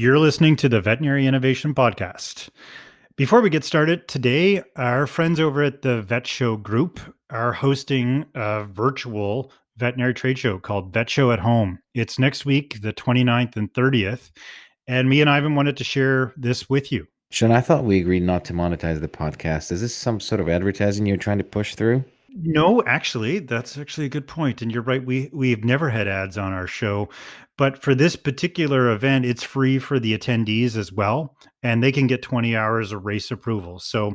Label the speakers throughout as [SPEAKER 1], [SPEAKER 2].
[SPEAKER 1] You're listening to the Veterinary Innovation Podcast. Before we get started, today our friends over at the Vet Show Group are hosting a virtual veterinary trade show called Vet Show at Home. It's next week, the 29th and 30th, and me and Ivan wanted to share this with you.
[SPEAKER 2] Shawn, I thought we agreed not to monetize the podcast. Is this some sort of advertising you're trying to push through?
[SPEAKER 1] No, actually, that's actually a good point. And you're right. We've never had ads on our show, but for this particular event, it's free for the attendees as well, and they can get 20 hours of race approval. So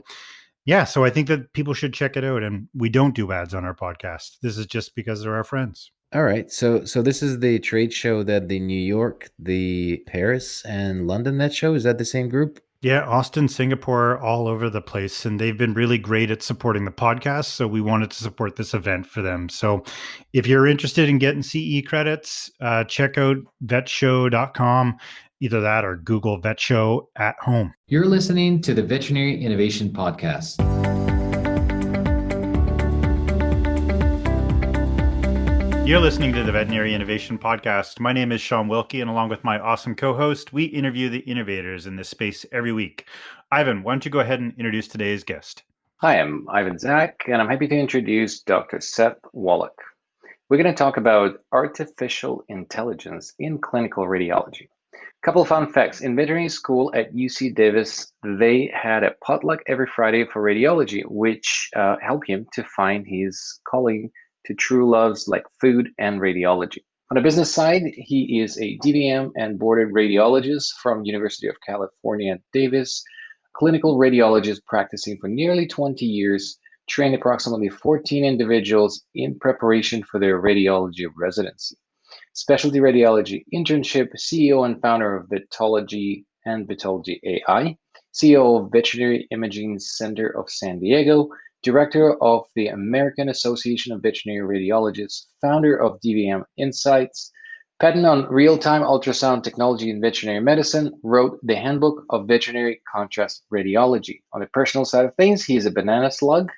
[SPEAKER 1] yeah, so I think that people should check it out. And we don't do ads on our podcast. This is just because they're our friends.
[SPEAKER 2] All right. So this is the trade show that the New York, the Paris, and London Vet Show. Is that the same group?
[SPEAKER 1] Yeah, Austin, Singapore, all over the place. And they've been really great at supporting the podcast. So we wanted to support this event for them. So if you're interested in getting CE credits, check out vetshow.com, either that or Google Vet Show at Home.
[SPEAKER 3] You're listening to the Veterinary Innovation Podcast.
[SPEAKER 1] You're listening to the Veterinary Innovation Podcast. My name is Shawn Wilkie, and along with my awesome co-host, we interview the innovators in this space every week. Ivan, why don't you go ahead and introduce today's guest?
[SPEAKER 4] Hi, I'm Ivan Zach, and I'm happy to introduce Dr. Seth Wallack. We're going to talk about artificial intelligence in clinical radiology. A couple of fun facts. In veterinary school at UC Davis, they had a potluck every Friday for radiology, which helped him to find his calling to true loves like food and radiology. On the business side, he is a DVM and boarded radiologist from University of California at Davis, clinical radiologist practicing for nearly 20 years, trained approximately 14 individuals in preparation for their radiology residency. Specialty radiology internship, CEO and founder of Vetology and Vetology AI, CEO of Veterinary Imaging Center of San Diego, Director of the American Association of Veterinary Radiologists, founder of DVM Insights, patent on real-time ultrasound technology in veterinary medicine, wrote the Handbook of Veterinary Contrast Radiology. On the personal side of things, he is a banana slug,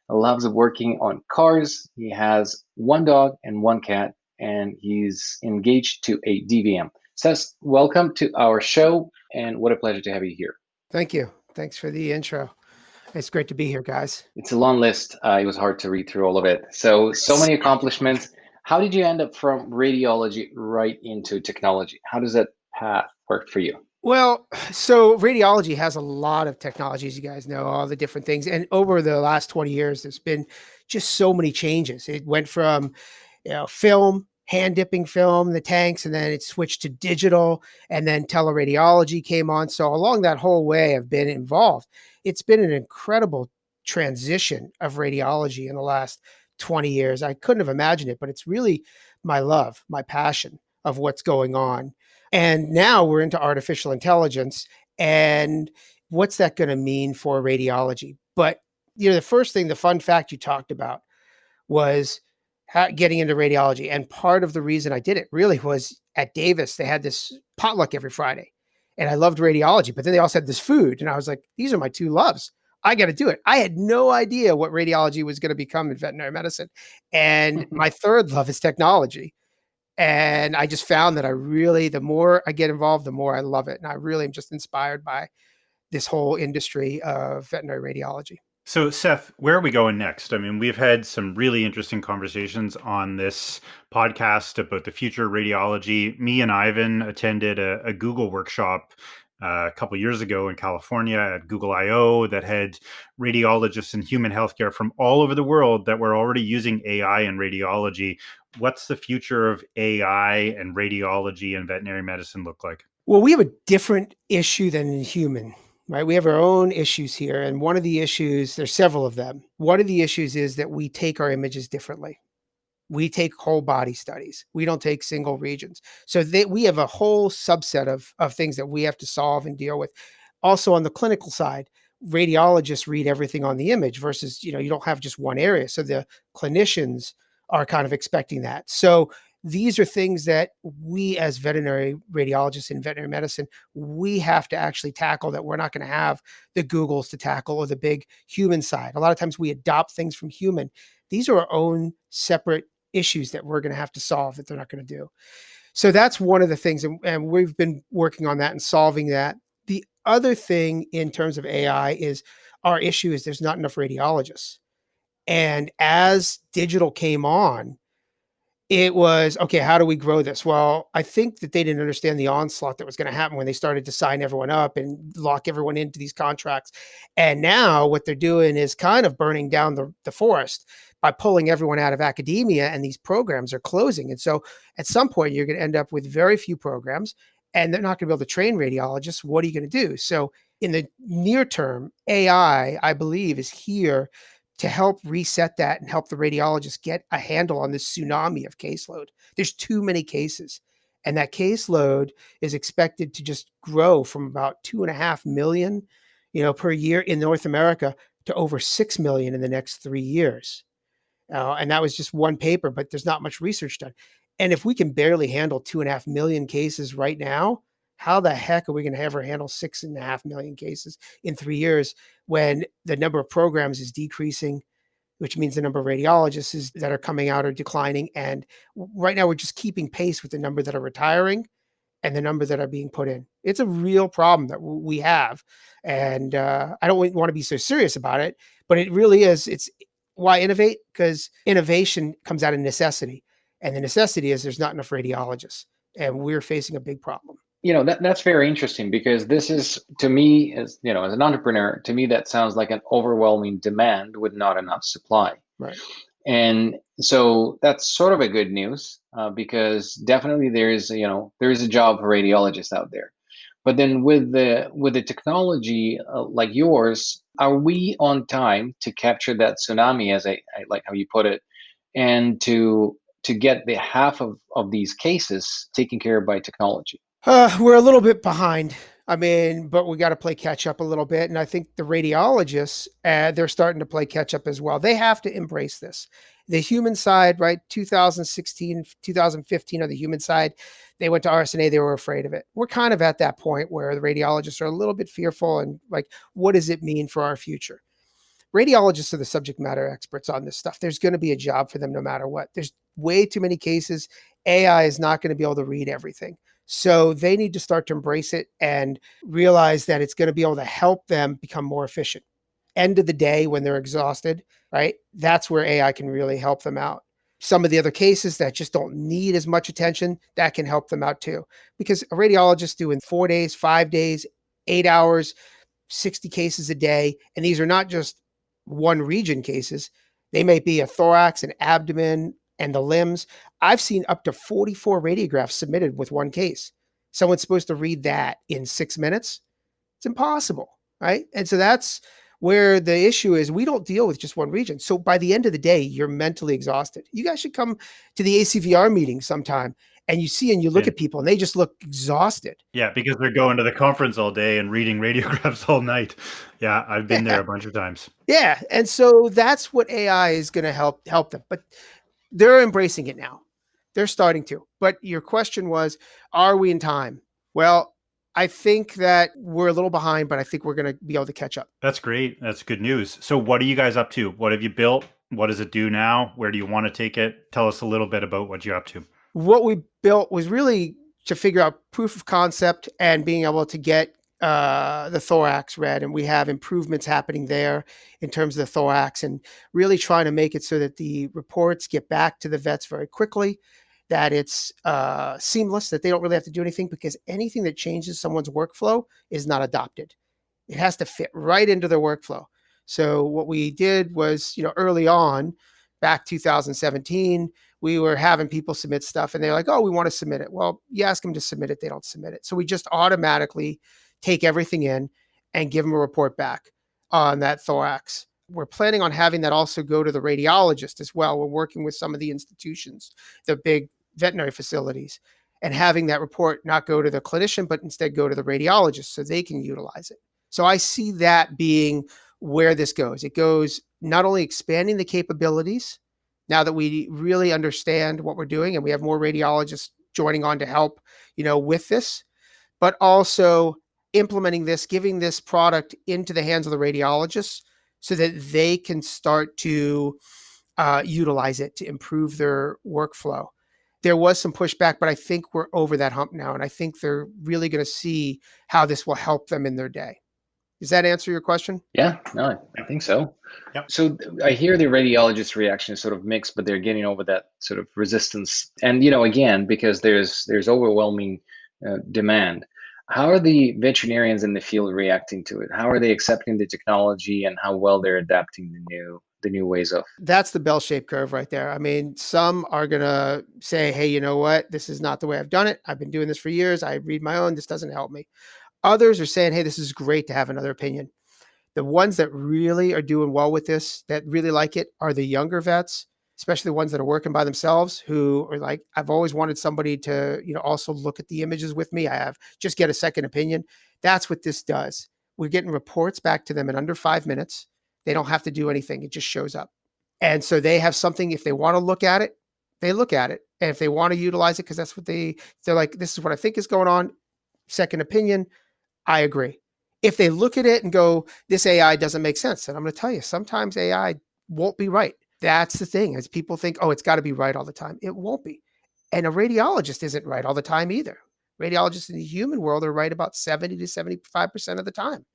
[SPEAKER 4] loves working on cars. He has one dog and one cat, and he's engaged to a DVM. Seth, welcome to our show, and what a pleasure to have you here.
[SPEAKER 5] Thank you. Thanks for the intro. It's great to be here, guys.
[SPEAKER 4] It's a long list. It was hard to read through all of it. So many accomplishments. How did you end up from radiology right into technology? How does that path work for you?
[SPEAKER 5] Well, so radiology has a lot of technologies, you guys know, all the different things. And over the last 20 years, there's been just so many changes. It went from, film, hand dipping film, the tanks, and then it switched to digital, and then teleradiology came on. So along that whole way, I've been involved. It's been an incredible transition of radiology in the last 20 years. I couldn't have imagined it, but it's really my love, my passion of what's going on. And now we're into artificial intelligence, and what's that going to mean for radiology? But, the first thing, the fun fact you talked about was getting into radiology. And part of the reason I did it really was at Davis, they had this potluck every Friday, and I loved radiology, but then they also had this food. And I was like, these are my two loves. I got to do it. I had no idea what radiology was going to become in veterinary medicine. And my third love is technology. And I just found that the more I get involved, the more I love it. And I really am just inspired by this whole industry of veterinary radiology.
[SPEAKER 1] So, Seth, where are we going next? I mean, we've had some really interesting conversations on this podcast about the future of radiology. Me and Ivan attended a Google workshop a couple of years ago in California at Google I/O that had radiologists in human healthcare from all over the world that were already using AI in radiology. What's the future of AI and radiology and veterinary medicine look like?
[SPEAKER 5] Well, we have a different issue than in human. Right? We have our own issues here. And one of the issues, there's several of them. One of the issues is that we take our images differently. We take whole body studies. We don't take single regions. So we have a whole subset of things that we have to solve and deal with. Also on the clinical side, radiologists read everything on the image versus, you don't have just one area. So the clinicians are kind of expecting that. So these are things that we as veterinary radiologists in veterinary medicine, we have to actually tackle, that we're not going to have the Googles to tackle or the big human side. A lot of times we adopt things from human. These are our own separate issues that we're going to have to solve that they're not going to do. So that's one of the things, and we've been working on that and solving that. The other thing in terms of AI is our issue is there's not enough radiologists. And as digital came on, it was, okay, how do we grow this? Well, I think that they didn't understand the onslaught that was going to happen when they started to sign everyone up and lock everyone into these contracts. And now what they're doing is kind of burning down the forest by pulling everyone out of academia, and these programs are closing. And so at some point, you're going to end up with very few programs, and they're not going to be able to train radiologists. What are you going to do? So in the near term, AI, I believe, is here to help reset that and help the radiologists get a handle on this tsunami of caseload. There's too many cases. And that caseload is expected to just grow from about 2.5 million, per year in North America to over 6 million in the next 3 years. And that was just one paper, but there's not much research done. And if we can barely handle 2.5 million cases right now, how the heck are we going to ever handle 6.5 million cases in 3 years when the number of programs is decreasing, which means the number of radiologists that are coming out are declining. And right now we're just keeping pace with the number that are retiring and the number that are being put in. It's a real problem that we have. And I don't want to be so serious about it, but it really is. It's why innovate? Because innovation comes out of necessity. And the necessity is there's not enough radiologists. And we're facing a big problem.
[SPEAKER 4] That's very interesting, because this is, to me, as an entrepreneur, to me that sounds like an overwhelming demand with not enough supply.
[SPEAKER 5] Right.
[SPEAKER 4] And so that's sort of a good news, because definitely there is a job for radiologists out there. But then with the technology like yours, are we on time to capture that tsunami, as I like how you put it, and to get the half of these cases taken care of by technology?
[SPEAKER 5] We're a little bit behind. I mean, but we got to play catch up a little bit. And I think the radiologists, they're starting to play catch up as well. They have to embrace this. The human side, right? 2016, 2015 on the human side, they went to RSNA, they were afraid of it. We're kind of at that point where the radiologists are a little bit fearful and like, what does it mean for our future? Radiologists are the subject matter experts on this stuff. There's going to be a job for them no matter what. There's way too many cases. AI is not going to be able to read everything. So they need to start to embrace it and realize that it's going to be able to help them become more efficient. End of the day, when they're exhausted, right? That's where AI can really help them out. Some of the other cases that just don't need as much attention, that can help them out too. Because a radiologist doing 4 days, 5 days, 8 hours, 60 cases a day, and these are not just one region cases. They may be a thorax, an abdomen, and the limbs. I've seen up to 44 radiographs submitted with one case. Someone's supposed to read that in 6 minutes. It's impossible, right? And so that's where the issue is. We don't deal with just one region. So by the end of the day, you're mentally exhausted. You guys should come to the ACVR meeting sometime, and you look at people and they just look exhausted.
[SPEAKER 1] Yeah, because they're going to the conference all day and reading radiographs all night. Yeah, I've been there a bunch of times.
[SPEAKER 5] Yeah, and so that's what AI is going to help them. But they're embracing it now. They're starting to. But your question was, are we in time? Well, I think that we're a little behind, but I think we're going to be able to catch up.
[SPEAKER 1] That's great. That's good news. So what are you guys up to? What have you built? What does it do now? Where do you want to take it? Tell us a little bit about what you're up to.
[SPEAKER 5] What we built was really to figure out proof of concept and being able to get the thorax read. And we have improvements happening there in terms of the thorax, and really trying to make it so that the reports get back to the vets very quickly, that it's seamless, that they don't really have to do anything, because anything that changes someone's workflow is not adopted. It has to fit right into their workflow. So what we did was, early on, back 2017, we were having people submit stuff and they're like, oh, we want to submit it. Well, you ask them to submit it, they don't submit it. So we just automatically take everything in and give them a report back on that thorax. We're planning on having that also go to the radiologist as well. We're working with some of the institutions, the big veterinary facilities, and having that report not go to the clinician, but instead go to the radiologist so they can utilize it. So I see that being where this goes. It goes not only expanding the capabilities, now that we really understand what we're doing and we have more radiologists joining on to help, with this, but also implementing this, giving this product into the hands of the radiologists so that they can start to utilize it to improve their workflow. there was some pushback, but I think we're over that hump now. And I think they're really going to see how this will help them in their day. Does that answer your question?
[SPEAKER 4] Yeah, no, I think so.
[SPEAKER 1] Yep.
[SPEAKER 4] So I hear the radiologist reaction is sort of mixed, but they're getting over that sort of resistance. And, again, because there's overwhelming demand. How are the veterinarians in the field reacting to it? How are they accepting the technology, and how well they're adapting the new ways of?
[SPEAKER 5] That's the bell-shaped curve right there. I mean, some are going to say, hey, you know what? This is not the way I've done it. I've been doing this for years. I read my own. This doesn't help me. Others are saying, hey, this is great to have another opinion. The ones that really are doing well with this, that really like it, are the younger vets, especially the ones that are working by themselves, who are like, I've always wanted somebody to, also look at the images with me. Just get a second opinion. That's what this does. We're getting reports back to them in under 5 minutes. They don't have to do anything. It just shows up. And so they have something, if they want to look at it, they look at it. And if they want to utilize it, because that's what they're like, this is what I think is going on. Second opinion. I agree. If they look at it and go, this AI doesn't make sense, then I'm going to tell you, sometimes AI won't be right. That's the thing, as people think, oh, it's got to be right all the time. It won't be. And a radiologist isn't right all the time either. Radiologists in the human world are right about 70 to 75% of the time.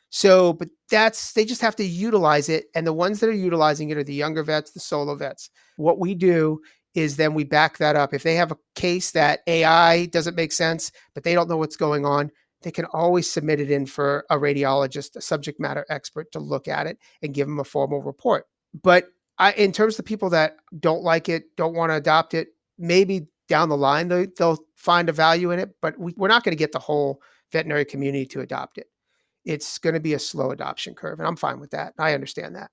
[SPEAKER 5] So, but they just have to utilize it. And the ones that are utilizing it are the younger vets, the solo vets. What we do is then we back that up. If they have a case that AI doesn't make sense, but they don't know what's going on, they can always submit it in for a radiologist, a subject matter expert, to look at it and give them a formal report. But in terms of the people that don't like it, don't want to adopt it, maybe down the line they'll find a value in it, but we're not going to get the whole veterinary community to adopt it. It's going to be a slow adoption curve, and I'm fine with that. I understand that,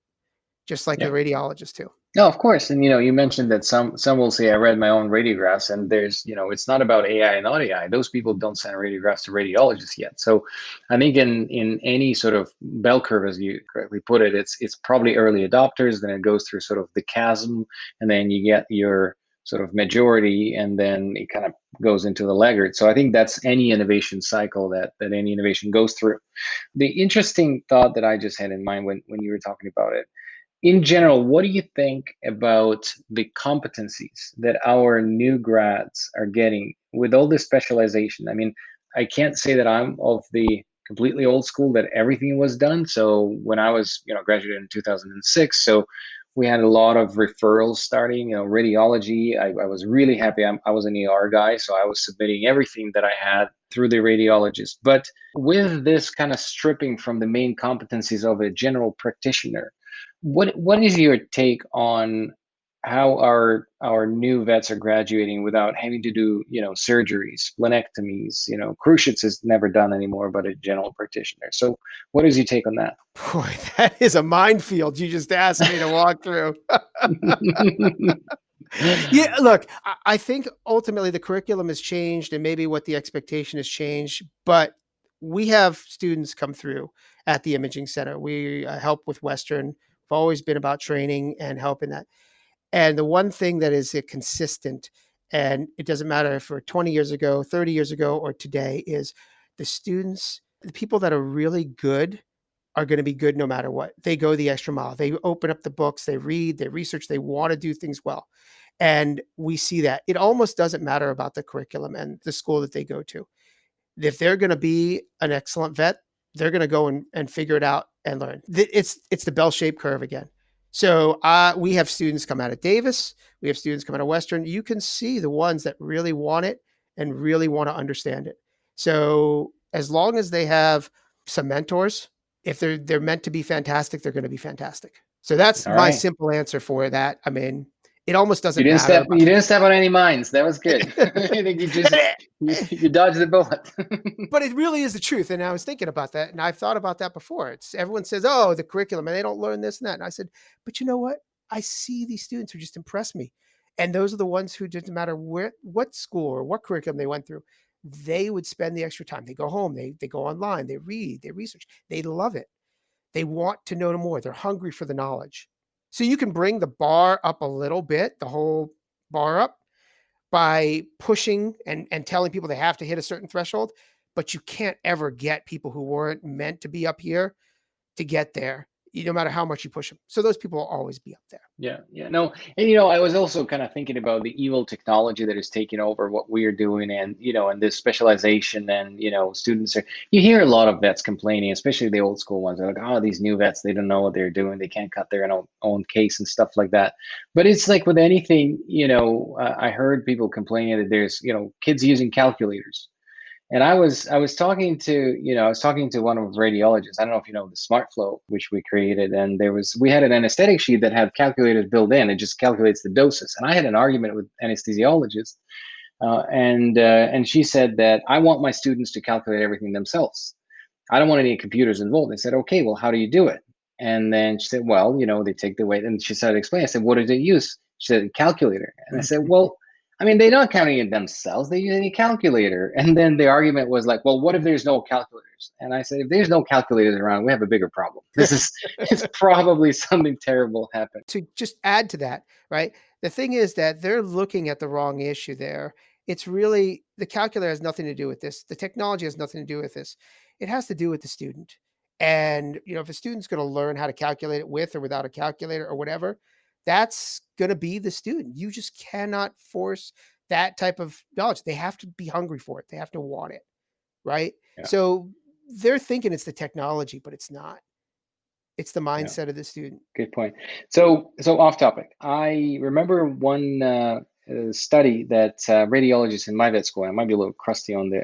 [SPEAKER 5] just like the radiologist too.
[SPEAKER 4] No, of course. And, you mentioned that some will say, I read my own radiographs, and there's, it's not about AI and not AI. Those people don't send radiographs to radiologists yet. So I think in any sort of bell curve, as you correctly put it, it's probably early adopters, then it goes through sort of the chasm, and then you get your sort of majority, and then it kind of goes into the laggard. So I think that's any innovation cycle that any innovation goes through. The interesting thought that I just had in mind when you were talking about it, in general, what do you think about the competencies that our new grads are getting with all this specialization? I mean, I can't say that I'm of the completely old school that everything was done. So when I was, graduated in 2006, so we had a lot of referrals starting, radiology. I was really happy. I was an ER guy, so I was submitting everything that I had through the radiologist. But with this kind of stripping from the main competencies of a general practitioner, what is your take on how our new vets are graduating without having to do surgeries, splenectomies? Cruciates is never done anymore, but a general practitioner. So what is your take on that?
[SPEAKER 5] Boy, that is a minefield you just asked me to walk through. Yeah, look, I think ultimately the curriculum has changed, and maybe what the expectation has changed, but we have students come through at the imaging center. We help with Western. We've always been about training and helping that. And the one thing that is consistent, and it doesn't matter if we're 20 years ago, 30 years ago, or today, is the students, the people that are really good are going to be good no matter what. They go the extra mile. They open up the books, they read, they research, they want to do things well. And we see that. It almost doesn't matter about the curriculum and the school that they go to. If they're going to be an excellent vet, they're going to go and figure it out and learn. It's the bell-shaped curve again. So we have students come out of Davis. We have students come out of Western. You can see the ones that really want it and really want to understand it. So as long as they have some mentors, if they're meant to be fantastic, they're going to be fantastic. So that's my simple answer for that. I mean, it almost doesn't matter.
[SPEAKER 4] You didn't step on any mines. That was good. I think you dodged the bullet.
[SPEAKER 5] But it really is the truth. And I was thinking about that, and I've thought about that before. Everyone says, oh, the curriculum, and they don't learn this and that. And I said, but you know what? I see these students who just impress me. And those are the ones who, didn't matter what school or what curriculum they went through, they would spend the extra time. They go home, they go online, they read, they research, they love it. They want to know more. They're hungry for the knowledge. So you can bring the bar up a little bit, the whole bar up, by pushing and telling people they have to hit a certain threshold, but you can't ever get people who weren't meant to be up here to get there. no matter how much you push them. So those people will always be up there.
[SPEAKER 4] Yeah, no, and I was also kind of thinking about the evil technology that is taking over what we are doing, and and this specialization, and students are. You hear a lot of vets complaining, especially the old school ones. They're like, "Oh, these new vets, they don't know what they're doing. They can't cut their own case and stuff like that." But it's like with anything, I heard people complaining that there's kids using calculators. And I was talking to one of the radiologists. I don't know if you know the SmartFlow, which we created, and we had an anesthetic sheet that had calculators built in. It just calculates the doses. And I had an argument with anesthesiologist, and she said that I want my students to calculate everything themselves. I don't want any computers involved. I said, okay, well, how do you do it? And then she said, well, they take the weight. And she started explaining. I said, what did they use? She said, calculator. And I said, well, I mean, they're not counting it themselves. They use a calculator. And then the argument was like, well, what if there's no calculators? And I said, if there's no calculators around, we have a bigger problem. It's probably something terrible happened.
[SPEAKER 5] To just add to that, right? The thing is that they're looking at the wrong issue there. It's really, the calculator has nothing to do with this. The technology has nothing to do with this. It has to do with the student. And, if a student's going to learn how to calculate it with or without a calculator or whatever, that's going to be the student. You just cannot force that type of knowledge. They have to be hungry for it. They have to want it, right?
[SPEAKER 4] Yeah.
[SPEAKER 5] So they're thinking it's the technology, but it's not. It's the mindset of the student.
[SPEAKER 4] Good point. So off topic. I remember one study that radiologists in my vet school. I might be a little crusty on the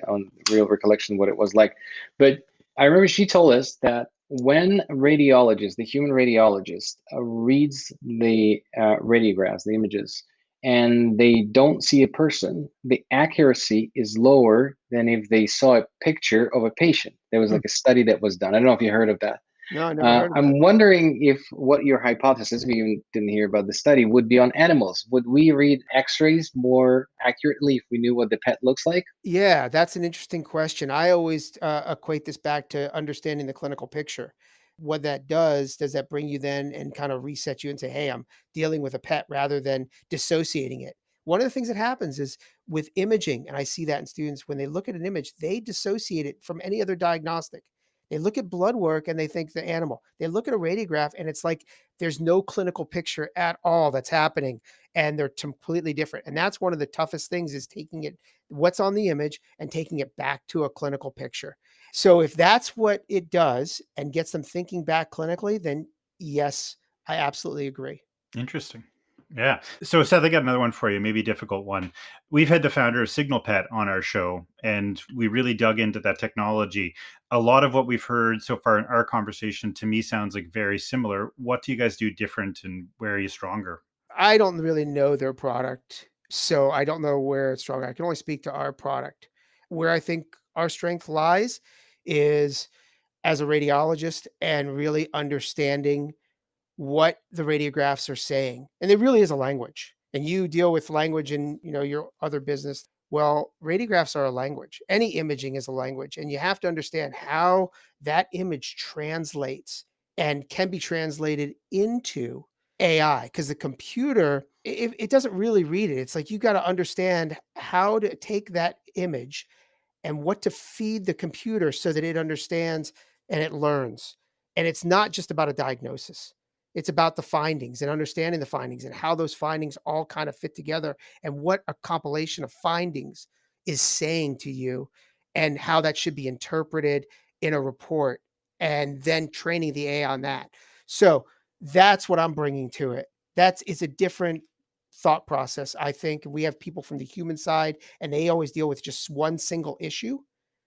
[SPEAKER 4] real recollection of what it was like, but I remember she told us that when the human radiologist, reads the radiographs, the images, and they don't see a person, the accuracy is lower than if they saw a picture of a patient. There was like a study that was done. I don't know if you heard of that.
[SPEAKER 5] No, I never heard of that.
[SPEAKER 4] I'm wondering if what your hypothesis, we even didn't hear about the study, would be on animals. Would we read x-rays more accurately if we knew what the pet looks like?
[SPEAKER 5] Yeah, that's an interesting question. I always equate this back to understanding the clinical picture. What that does that bring you then and kind of reset you and say, hey, I'm dealing with a pet rather than dissociating it? One of the things that happens is with imaging, and I see that in students, when they look at an image, they dissociate it from any other diagnostic. They look at blood work and they think the animal. They look at a radiograph and it's like there's no clinical picture at all that's happening, and they're completely different. And that's one of the toughest things, is taking it, what's on the image, and taking it back to a clinical picture. So if that's what it does and gets them thinking back clinically, then yes, I absolutely agree.
[SPEAKER 1] Interesting. Yeah. So Seth, I got another one for you, maybe a difficult one. We've had the founder of SignalPet on our show, and we really dug into that technology. A lot of what we've heard so far in our conversation to me sounds like very similar. What do you guys do different, and where are you stronger?
[SPEAKER 5] I don't really know their product, so I don't know where it's strong. I can only speak to our product. Where I think our strength lies is as a radiologist and really understanding what the radiographs are saying. And there really is a language. And you deal with language in, your other business. Well, radiographs are a language. Any imaging is a language. And you have to understand how that image translates and can be translated into AI, because the computer, it doesn't really read it. It's like you got to understand how to take that image and what to feed the computer so that it understands and it learns. And it's not just about a diagnosis. It's about the findings and understanding the findings and how those findings all kind of fit together and what a compilation of findings is saying to you and how that should be interpreted in a report, and then training the AI on that. So that's what I'm bringing to it. It's a different thought process. I think we have people from the human side and they always deal with just one single issue.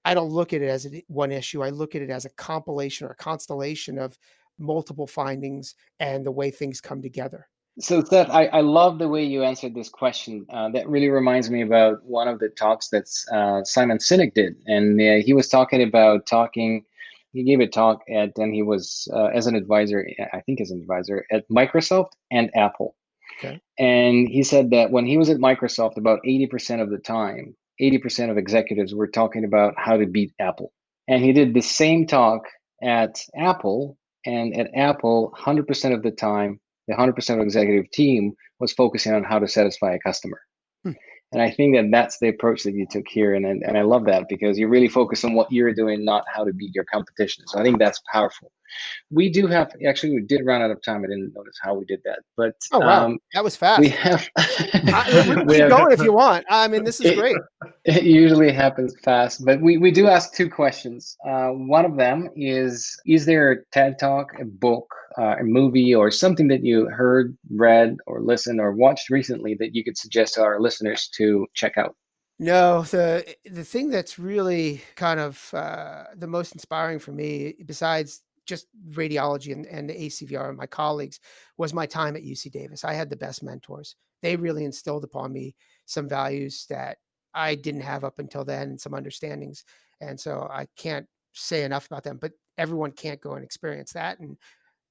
[SPEAKER 5] I don't look at it as one issue. I look at it as a compilation or a constellation of multiple findings and the way things come together.
[SPEAKER 4] So Seth, I love the way you answered this question. That really reminds me about one of the talks that Simon Sinek did. And he was he gave a talk and he was as an advisor at Microsoft and Apple.
[SPEAKER 5] Okay.
[SPEAKER 4] And he said that when he was at Microsoft, about 80% of the time, 80% of executives were talking about how to beat Apple. And he did the same talk at Apple, and at Apple, 100% of the time, the 100% of executive team was focusing on how to satisfy a customer. And I think that that's the approach that you took here. And I love that, because you really focus on what you're doing, not how to beat your competition. So I think that's powerful. We do have, actually, we did run out of time. I didn't notice how we did that, but
[SPEAKER 5] Oh, wow. That was fast.
[SPEAKER 4] we have,
[SPEAKER 5] We can
[SPEAKER 4] we
[SPEAKER 5] keep
[SPEAKER 4] have,
[SPEAKER 5] going if you want. I mean, this is great.
[SPEAKER 4] it usually happens fast, but we do ask two questions. One of them is there a TED Talk, a book, a movie, or something that you heard, read, or listened, or watched recently that you could suggest to our listeners to check out?
[SPEAKER 5] No, the thing that's really kind of the most inspiring for me, besides just radiology and the ACVR and my colleagues, was my time at UC Davis. I had the best mentors. They really instilled upon me some values that I didn't have up until then, and some understandings. And so I can't say enough about them, but everyone can't go and experience that. And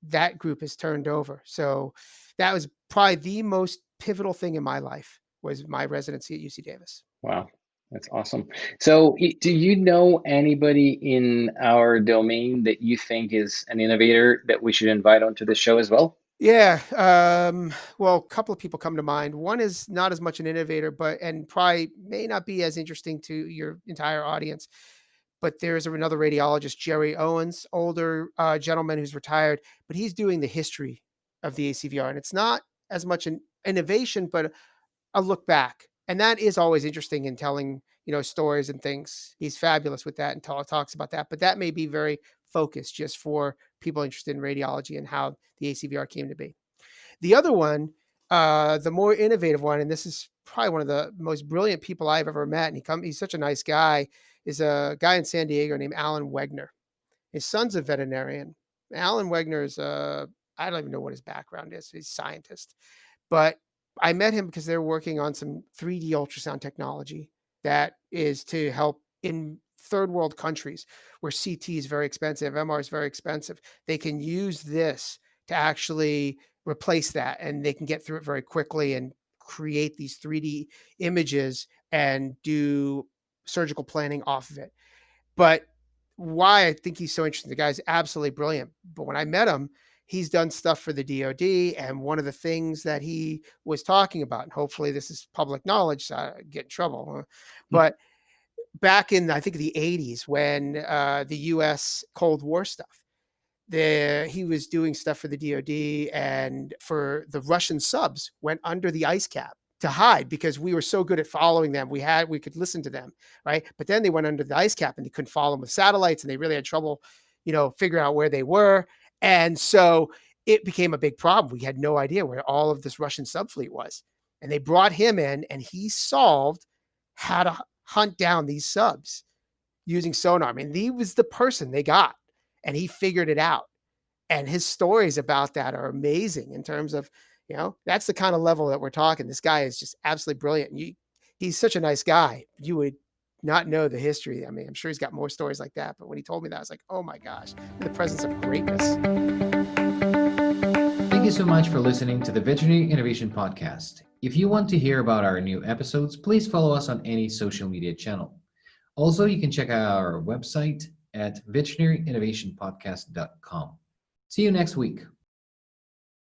[SPEAKER 5] that group is turned over. So that was probably the most pivotal thing in my life, was my residency at UC Davis.
[SPEAKER 4] Wow, that's awesome. So, do you know anybody in our domain that you think is an innovator that we should invite onto the show as well?
[SPEAKER 5] Yeah. Well, a couple of people come to mind. One is not as much an innovator, and probably may not be as interesting to your entire audience. But there's another radiologist, Jerry Owens, older gentleman who's retired, but he's doing the history of the ACVR. And it's not as much an innovation, but a look back. And that is always interesting in telling, stories and things. He's fabulous with that and talks about that. But that may be very focused just for people interested in radiology and how the ACVR came to be. The other one, the more innovative one, and this is probably one of the most brilliant people I've ever met, and he's such a nice guy, is a guy in San Diego named Alan Wegner. His son's a veterinarian. Alan Wegner is I don't even know what his background is. He's a scientist. But I met him because they're working on some 3D ultrasound technology that is to help in third world countries where CT is very expensive, MR is very expensive. They can use this to actually replace that, and they can get through it very quickly and create these 3D images and do surgical planning off of it. But why I think he's so interesting, the guy's absolutely brilliant. But when I met him, he's done stuff for the DoD, and one of the things that he was talking about, and hopefully this is public knowledge, so I get in trouble, but back in, I think, the 80s, when the US Cold War stuff, he was doing stuff for the DoD, and for the Russian subs went under the ice cap to hide because we were so good at following them. We could listen to them, right? But then they went under the ice cap and they couldn't follow them with satellites, and they really had trouble, figuring out where they were. And so it became a big problem. We had no idea where all of this Russian subfleet was. And they brought him in, and he solved how to hunt down these subs using sonar. I mean, he was the person they got, and he figured it out. And his stories about that are amazing in terms of, that's the kind of level that we're talking. This guy is just absolutely brilliant. He's such a nice guy. You would not know the history. I mean, I'm sure he's got more stories like that. But when he told me that, I was like, oh my gosh, in the presence of greatness.
[SPEAKER 3] Thank you so much for listening to the Veterinary Innovation Podcast. If you want to hear about our new episodes, please follow us on any social media channel. Also, you can check out our website at veterinaryinnovationpodcast.com. See you next week.